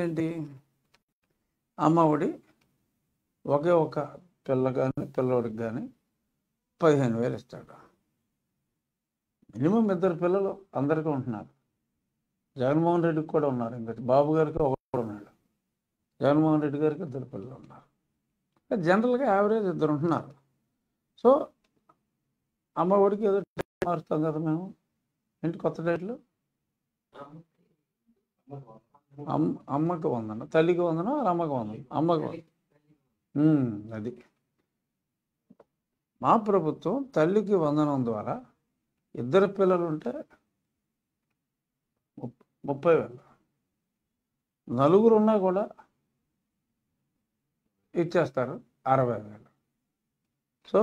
ఏంటి అమ్మఒడి ఒకే ఒక పిల్ల కానీ పిల్లవాడికి కానీ 15,000 ఇస్తాడు. మినిమం 2 పిల్లలు అందరికీ ఉంటున్నారు. జగన్మోహన్ రెడ్డికి కూడా ఉన్నారు. ఇంకా బాబు గారికి ఒకడు ఉన్నాడు. జగన్మోహన్ రెడ్డి గారికి 2 పిల్లలు ఉన్నారు. జనరల్గా యావరేజ్ 2 ఉంటున్నారు. సో అమ్మఒడికి ఏదో మారుస్తాం కదా మేము. ఏంటి కొత్త డేట్లు? అమ్మకి వందన, తల్లికి వందన, అమ్మకి వందన, అమ్మకి అది మా ప్రభుత్వం తల్లికి వందనం ద్వారా 2 పిల్లలు ఉంటే 30,000, 4 ఉన్నా కూడా ఇచ్చేస్తారు 60,000. సో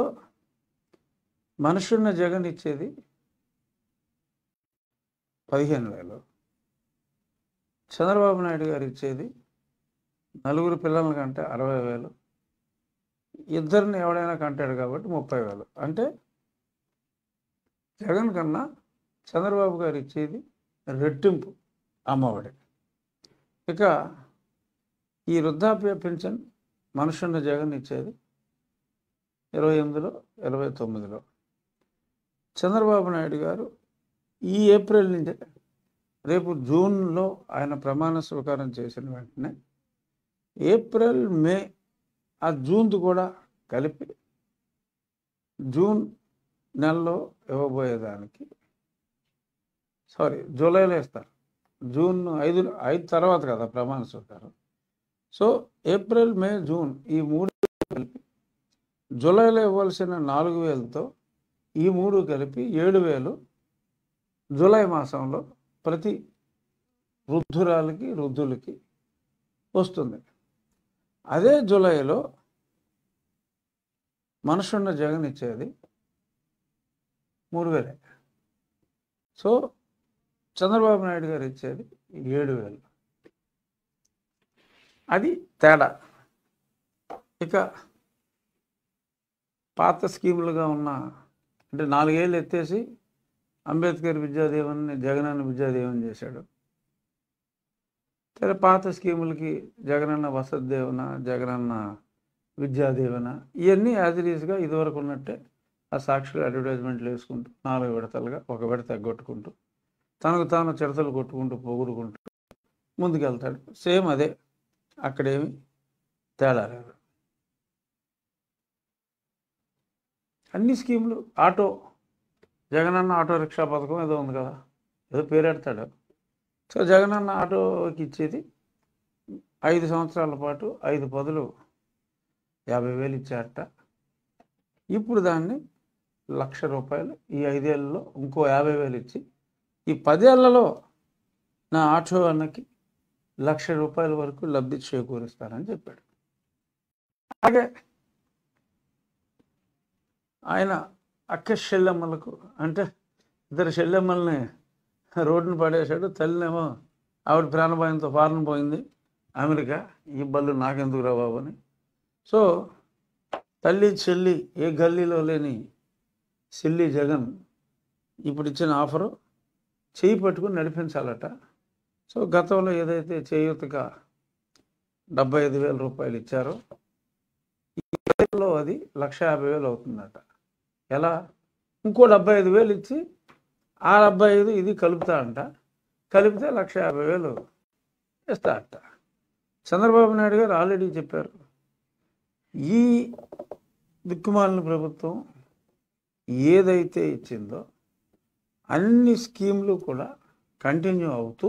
మనుషున్న జగన్ ఇచ్చేది 15,000. చంద్రబాబు నాయుడు గారు ఇచ్చేది 4 పిల్లల కంటే 60,000. ఇద్దరిని ఎవడైనా కంటాడు కాబట్టి 30,000. అంటే జగన్ కన్నా చంద్రబాబు గారు ఇచ్చేది రెట్టింపు అమ్మఒడి. ఇక ఈ వృద్ధాప్య పెన్షన్ మనుషున్న జగన్ ఇచ్చేది 28లో 29లో. చంద్రబాబు నాయుడు గారు ఈ ఏప్రిల్ నుంచే, రేపు జూన్లో ఆయన ప్రమాణ స్వీకారం చేసిన వెంటనే ఏప్రిల్, మే, ఆ జూన్ది కూడా కలిపి జూన్ నెలలో ఇవ్వబోయేదానికి, జూలైలో ఇస్తారు. జూన్ 5 తర్వాత కదా ప్రమాణ స్వీకారం. సో ఏప్రిల్, మే, జూన్ ఈ 3 కలిపి జూలైలో ఇవ్వాల్సిన 4,000తో ఈ 3 కలిపి 7,000 జూలై మాసంలో ప్రతి వృద్ధురాలకి, వృద్ధులకి వస్తుంది. అదే జూలైలో మనుషున్న జగన్ ఇచ్చేది 3,000. సో చంద్రబాబు నాయుడు గారు ఇచ్చేది 7,000. అది తేడా. ఇక పాత స్కీములుగా ఉన్న, అంటే 4 ఏళ్ళు ఎత్తేసి అంబేద్కర్ విద్యాదీవెనని జగనన్న విద్యాదీవెన చేశాడు. సరే, పాత స్కీములకి జగనన్న వసతి దీవెన, జగనన్న విద్యాదీవెన, ఇవన్నీ యాజ్ ఇట్ ఈస్గా ఇదివరకు ఉన్నట్టే ఆ సాక్షులు అడ్వర్టైజ్మెంట్లు వేసుకుంటూ 4 విడతలుగా ఒక విడత ఎగ్గొట్టుకుంటూ తనకు తాను చిడతలు కొట్టుకుంటూ పొగుడుకుంటూ ముందుకెళ్తాడు. సేమ్ అదే, అక్కడేమి తేడా లేదు. అన్ని స్కీములు, ఆటో, జగనన్న ఆటో రిక్షా పథకం ఏదో ఉంది కదా, ఏదో పేరెడతాడు. సో జగనన్న ఆటోకి ఇచ్చేది 5 సంవత్సరాల పాటు 5 పదులు 50,000 ఇచ్చారట. ఇప్పుడు దాన్ని ₹1,00,000 ఈ 5 ఏళ్లలో ఇంకో 50,000 ఇచ్చి ఈ 10 ఏళ్లలో నా ఆటో అన్నకి ₹1,00,000 వరకు లబ్ధి చేకూరుస్తారని చెప్పాడు. అలాగే ఆయన అక్క చెల్లెమ్మలకు, అంటే 2 చెల్లెమ్మల్ని రోడ్డును పడేశాడు. తల్లినేమో ఆవిడ ప్రాణభాయంతో ఫారెన్ పోయింది అమెరికా. ఈ బళ్ళు నాకెందుకు రా బాబు అని. సో తల్లి చెల్లి ఏ గల్లీలో లేని సిల్లి జగన్ ఇప్పుడు ఇచ్చిన ఆఫరు చేయి పట్టుకుని నడిపించాలట. సో గతంలో ఏదైతే చేయూతగా ₹75,000 ఇచ్చారో ఈ ఏళ్ళలో అది 1,50,000 అవుతుందట. ఎలా? ఇంకో 75,000 ఇచ్చి ఆ 75 ఇది కలుపుతా అంట. కలిపితే 1,50,000 ఇస్తా అంట. చంద్రబాబు నాయుడు గారు ఆల్రెడీ చెప్పారు, ఈ దిక్కుమాలిన ప్రభుత్వం ఏదైతే ఇచ్చిందో అన్ని స్కీములు కూడా కంటిన్యూ అవుతూ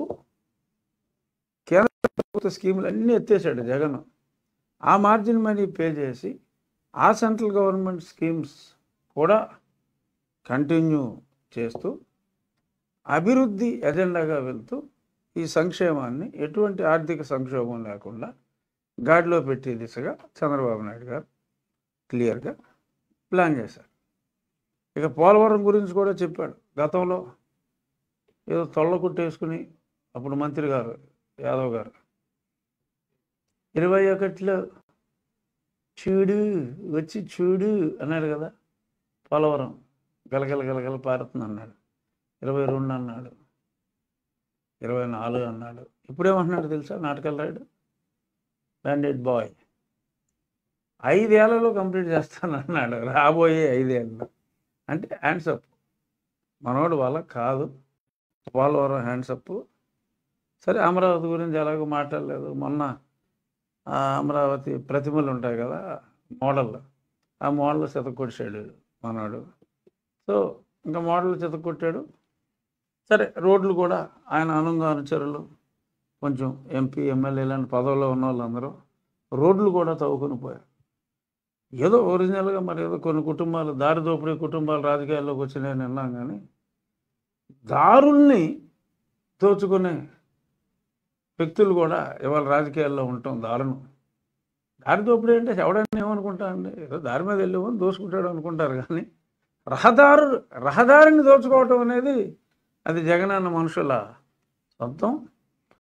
కేంద్ర ప్రభుత్వ స్కీములు అన్నీ ఎత్తేసాడు జగన్. ఆ మార్జిన్ మనీ పే చేసి ఆ సెంట్రల్ గవర్నమెంట్ స్కీమ్స్ కూడా కంటిన్యూ చేస్తూ అభివృద్ధి ఎజెండాగా వెళ్తూ ఈ సంక్షేమాన్ని ఎటువంటి ఆర్థిక సంక్షోభం లేకుండా గాడిలో పెట్టే దిశగా చంద్రబాబు నాయుడు గారు క్లియర్గా ప్లాన్ చేశారు. ఇక పోలవరం గురించి కూడా చెప్పాడు. గతంలో ఏదో తొళ్ళ కుట్టేసుకుని అప్పుడు మంత్రి గారు యాదవ్ గారు 21లో చూడు వచ్చి చూడు అన్నాడు కదా, పోలవరం గలగల గలగల పారుతుంది అన్నాడు. 22 అన్నాడు, 24 అన్నాడు. ఇప్పుడేమంటున్నాడు తెలుసా నాటకాలు రాయుడు? బ్యాండెడ్ బాయ్ 5 ఏళ్లలో కంప్లీట్ చేస్తానన్నాడు, రాబోయే 5 ఏళ్ళు. అంటే హ్యాండ్సప్, మనోడు వల్ల కాదు, పోలవరం హ్యాండ్సప్. సరే, అమరావతి గురించి ఎలాగో మాట్లాడలేదు. మొన్న అమరావతి ప్రతిమలు ఉంటాయి కదా మోడల్, ఆ మోడల్ చెతకొట్టాడు మనోడు. సో ఇంకా మోడల్ చెతకొట్టాడు. సరే, రోడ్లు కూడా ఆయన అనుచరులు, కొంచెం ఎంపీ ఎమ్మెల్యే లాంటి పదవుల్లో ఉన్న వాళ్ళందరూ రోడ్లు కూడా తవ్వుకొని పోయారు. ఏదో ఒరిజినల్గా మరి ఏదో కొన్ని కుటుంబాలు, దారి దోపిడీ కుటుంబాలు రాజకీయాల్లోకి వచ్చినాయని విన్నాం, కానీ దారుల్ని దోచుకునే వ్యక్తులు కూడా ఇవాళ రాజకీయాల్లో ఉండటం దారుణం. దారి దోపిడీ అంటే ఎవడైనా ఏమనుకుంటా అండి, ఏదో దారి మీద వెళ్ళేవని దోచుకుంటాడు అనుకుంటారు, కానీ రహదారిని దోచుకోవటం అనేది అది జగనన్న మనుషుల సొంతం.